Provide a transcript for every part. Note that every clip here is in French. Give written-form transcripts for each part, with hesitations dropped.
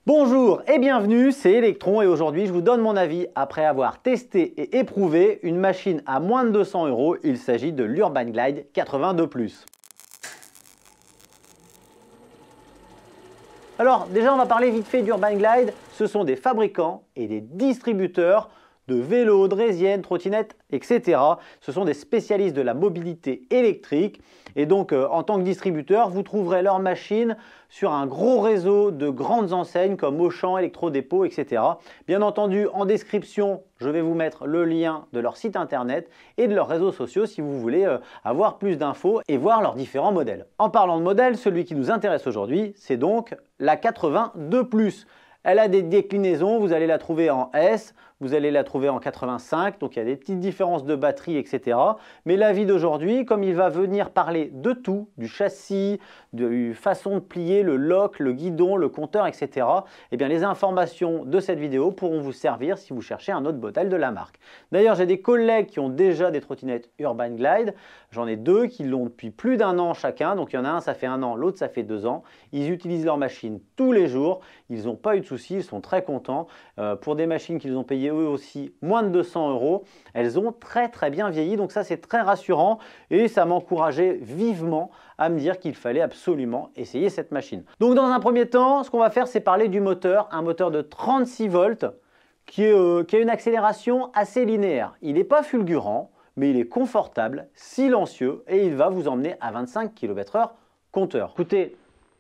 Bonjour et bienvenue, c'est Electron et aujourd'hui je vous donne mon avis après avoir testé et éprouvé une machine à moins de 200 €. Il s'agit de l'Urban Glide 82+. Alors déjà on va parler vite fait d'Urban Glide. Ce sont des fabricants et des distributeurs de vélos, draisiennes, trottinettes, etc. Ce sont des spécialistes de la mobilité électrique et donc en tant que distributeur, vous trouverez leurs machines sur un gros réseau de grandes enseignes comme Auchan, Electrodépôt, etc. Bien entendu, en description, je vais vous mettre le lien de leur site internet et de leurs réseaux sociaux si vous voulez avoir plus d'infos et voir leurs différents modèles. En parlant de modèles, celui qui nous intéresse aujourd'hui, c'est donc la 82+. Elle a des déclinaisons, vous allez la trouver en S, vous allez la trouver en 85, donc il y a des petites différences de batterie, etc. Mais l'avis d'aujourd'hui, comme il va venir parler de tout, du châssis, de façon de plier, le lock, le guidon, le compteur, etc., eh bien les informations de cette vidéo pourront vous servir si vous cherchez un autre modèle de la marque. D'ailleurs, j'ai des collègues qui ont déjà des trottinettes Urban Glide. J'en ai deux qui l'ont depuis plus d'1 an chacun. Donc il y en a un, ça fait 1 an, l'autre, ça fait 2 ans. Ils utilisent leur machine tous les jours. Ils n'ont pas eu de soucis, ils sont très contents. Pour des machines qu'ils ont payées eux aussi moins de 200 €, elles ont très bien vieilli. Donc ça, c'est très rassurant et ça m'encourageait vivement à me dire qu'il fallait absolument essayer cette machine. Donc dans un premier temps, ce qu'on va faire, c'est parler du moteur. Un moteur de 36 volts qui a une accélération assez linéaire. Il n'est pas fulgurant, mais il est confortable, silencieux et il va vous emmener à 25 km/h compteur. Écoutez,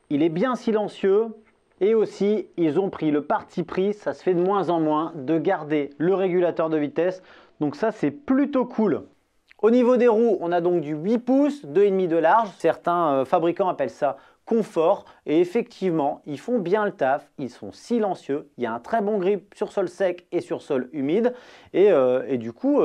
il est bien silencieux et aussi ils ont pris le parti pris, ça se fait de moins en moins, de garder le régulateur de vitesse. Donc ça, c'est plutôt cool. Au niveau des roues, on a donc du 8 pouces, 2,5 de large. Certains fabricants appellent ça confort et effectivement, ils font bien le taf, ils sont silencieux, il y a un très bon grip sur sol sec et sur sol humide et du coup,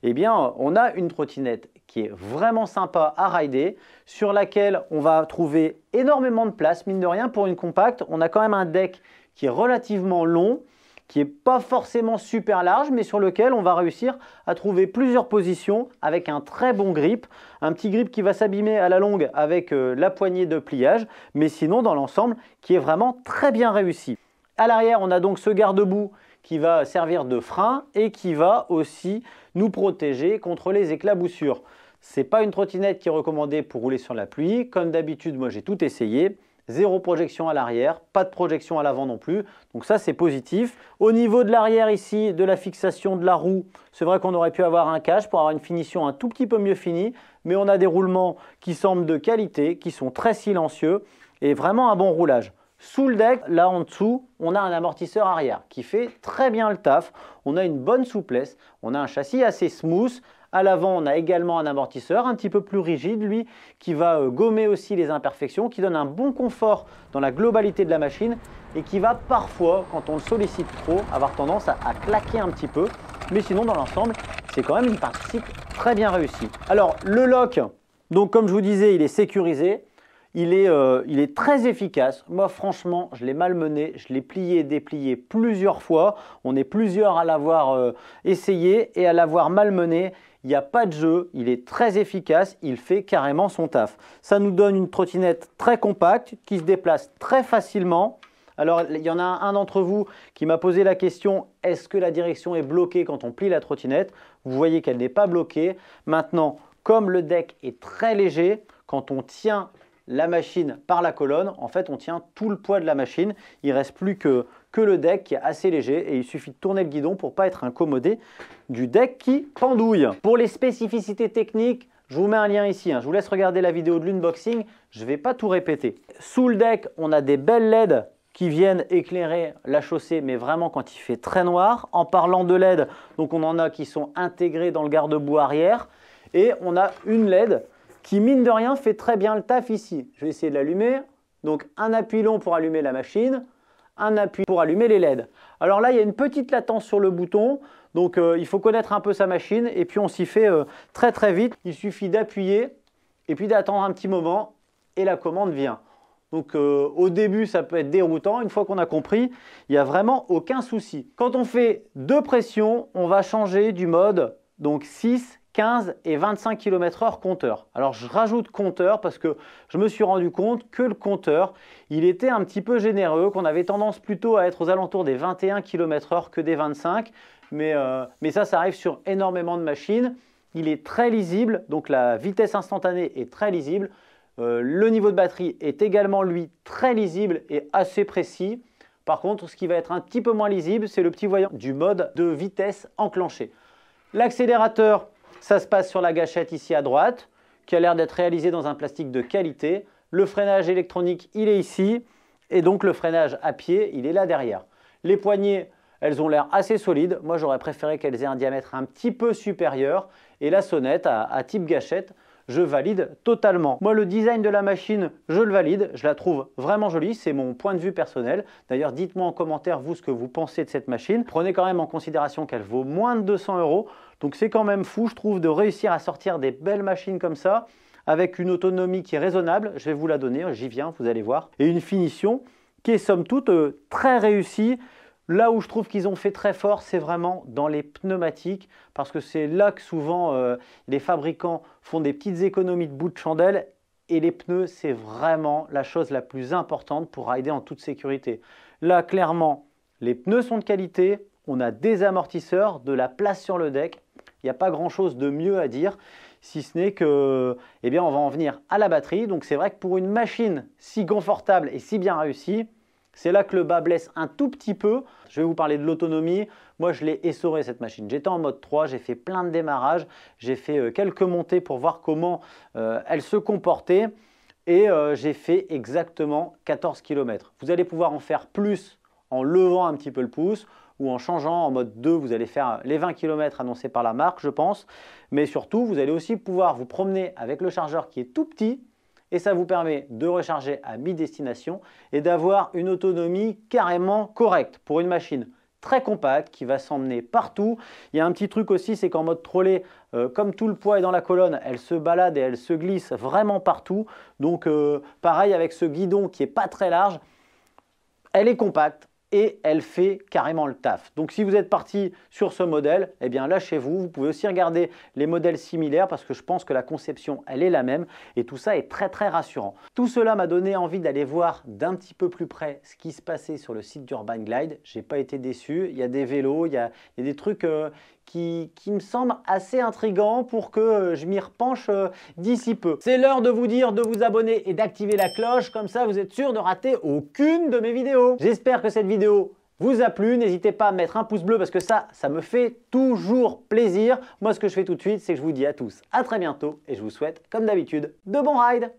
eh bien, on a une trottinette qui est vraiment sympa à rider, sur laquelle on va trouver énormément de place, mine de rien, pour une compacte. On a quand même un deck qui est relativement long, qui n'est pas forcément super large, mais sur lequel on va réussir à trouver plusieurs positions avec un très bon grip. Un petit grip qui va s'abîmer à la longue avec la poignée de pliage, mais sinon dans l'ensemble qui est vraiment très bien réussi. À l'arrière, on a donc ce garde-boue qui va servir de frein et qui va aussi nous protéger contre les éclaboussures. Ce n'est pas une trottinette qui est recommandée pour rouler sur la pluie. Comme d'habitude, moi j'ai tout essayé. Zéro projection à l'arrière, pas de projection à l'avant non plus. Donc ça, c'est positif. Au niveau de l'arrière ici, de la fixation de la roue, c'est vrai qu'on aurait pu avoir un cache pour avoir une finition un tout petit peu mieux finie. Mais on a des roulements qui semblent de qualité, qui sont très silencieux et vraiment un bon roulage. Sous le deck, là en dessous, on a un amortisseur arrière qui fait très bien le taf. On a une bonne souplesse, on a un châssis assez smooth. À l'avant, on a également un amortisseur un petit peu plus rigide, lui, qui va gommer aussi les imperfections, qui donne un bon confort dans la globalité de la machine et qui va parfois, quand on le sollicite trop, avoir tendance à claquer un petit peu. Mais sinon, dans l'ensemble, c'est quand même une partie cycle très bien réussie. Alors, le lock, donc comme je vous disais, il est sécurisé. Il est très efficace. Moi, franchement, je l'ai malmené. Je l'ai plié et déplié plusieurs fois. On est plusieurs à l'avoir essayé et à l'avoir malmené. Il n'y a pas de jeu. Il est très efficace. Il fait carrément son taf. Ça nous donne une trottinette très compacte qui se déplace très facilement. Alors, il y en a un d'entre vous qui m'a posé la question, est-ce que la direction est bloquée quand on plie la trottinette? Vous voyez qu'elle n'est pas bloquée. Maintenant, comme le deck est très léger, quand on tient la machine par la colonne, en fait on tient tout le poids de la machine, il ne reste plus que le deck qui est assez léger et il suffit de tourner le guidon pour ne pas être incommodé du deck qui pendouille. Pour les spécificités techniques, je vous mets un lien ici, je vous laisse regarder la vidéo de l'unboxing, je ne vais pas tout répéter. Sous le deck, on a des belles LED qui viennent éclairer la chaussée, mais vraiment quand il fait très noir. En parlant de LED, donc on en a qui sont intégrés dans le garde-boue arrière et on a une LED qui, mine de rien, fait très bien le taf ici. Je vais essayer de l'allumer. Donc, un appui long pour allumer la machine, un appui pour allumer les LED. Alors là, il y a une petite latence sur le bouton. Donc, il faut connaître un peu sa machine et puis on s'y fait très vite. Il suffit d'appuyer et puis d'attendre un petit moment et la commande vient. Donc, au début, ça peut être déroutant. Une fois qu'on a compris, il n'y a vraiment aucun souci. Quand on fait 2 pressions, on va changer du mode donc 6, 15 et 25 km/h compteur. Alors je rajoute compteur parce que je me suis rendu compte que le compteur, il était un petit peu généreux, qu'on avait tendance plutôt à être aux alentours des 21 km/h que des 25. Mais ça arrive sur énormément de machines. Il est très lisible, donc la vitesse instantanée est très lisible. Le niveau de batterie est également, lui, très lisible et assez précis. Par contre, ce qui va être un petit peu moins lisible, c'est le petit voyant du mode de vitesse enclenché. L'accélérateur, ça se passe sur la gâchette ici à droite, qui a l'air d'être réalisé dans un plastique de qualité. Le freinage électronique, il est ici. Et donc le freinage à pied, il est là derrière. Les poignées, elles ont l'air assez solides. Moi, j'aurais préféré qu'elles aient un diamètre un petit peu supérieur. Et la sonnette à type gâchette, je valide totalement. Moi, le design de la machine, je le valide. Je la trouve vraiment jolie. C'est mon point de vue personnel. D'ailleurs, dites-moi en commentaire, vous, ce que vous pensez de cette machine. Prenez quand même en considération qu'elle vaut moins de 200 €. Donc, c'est quand même fou, je trouve, de réussir à sortir des belles machines comme ça, avec une autonomie qui est raisonnable. Je vais vous la donner, j'y viens, vous allez voir. Et une finition qui est somme toute très réussie. Là où je trouve qu'ils ont fait très fort, c'est vraiment dans les pneumatiques, parce que c'est là que souvent les fabricants font des petites économies de bout de chandelle, et les pneus, c'est vraiment la chose la plus importante pour rider en toute sécurité. Là, clairement, les pneus sont de qualité, on a des amortisseurs, de la place sur le deck, il n'y a pas grand-chose de mieux à dire, si ce n'est que, eh bien, on va en venir à la batterie. Donc c'est vrai que pour une machine si confortable et si bien réussie, c'est là que le bas blesse un tout petit peu. Je vais vous parler de l'autonomie. Moi, je l'ai essoré cette machine. J'étais en mode 3, j'ai fait plein de démarrages, j'ai fait quelques montées pour voir comment elle se comportait et j'ai fait exactement 14 km. Vous allez pouvoir en faire plus en levant un petit peu le pouce ou en changeant en mode 2, vous allez faire les 20 km annoncés par la marque, je pense. Mais surtout, vous allez aussi pouvoir vous promener avec le chargeur qui est tout petit. Et ça vous permet de recharger à mi-destination et d'avoir une autonomie carrément correcte pour une machine très compacte qui va s'emmener partout. Il y a un petit truc aussi, c'est qu'en mode trolley, comme tout le poids est dans la colonne, elle se balade et elle se glisse vraiment partout. Donc pareil avec ce guidon qui n'est pas très large, elle est compacte et elle fait carrément le taf. Donc si vous êtes parti sur ce modèle, eh bien lâchez-vous. Vous pouvez aussi regarder les modèles similaires parce que je pense que la conception, elle est la même et tout ça est très très rassurant. Tout cela m'a donné envie d'aller voir d'un petit peu plus près ce qui se passait sur le site d'Urban Glide. Je n'ai pas été déçu. Il y a des vélos, il y a des trucs qui me semblent assez intrigants pour que je m'y repenche d'ici peu. C'est l'heure de vous dire de vous abonner et d'activer la cloche, comme ça vous êtes sûr de rater aucune de mes vidéos. J'espère que cette vidéo vous a plu, n'hésitez pas à mettre un pouce bleu parce que ça me fait toujours plaisir. Moi ce que je fais tout de suite, c'est que je vous dis à tous à très bientôt et je vous souhaite comme d'habitude de bons rides.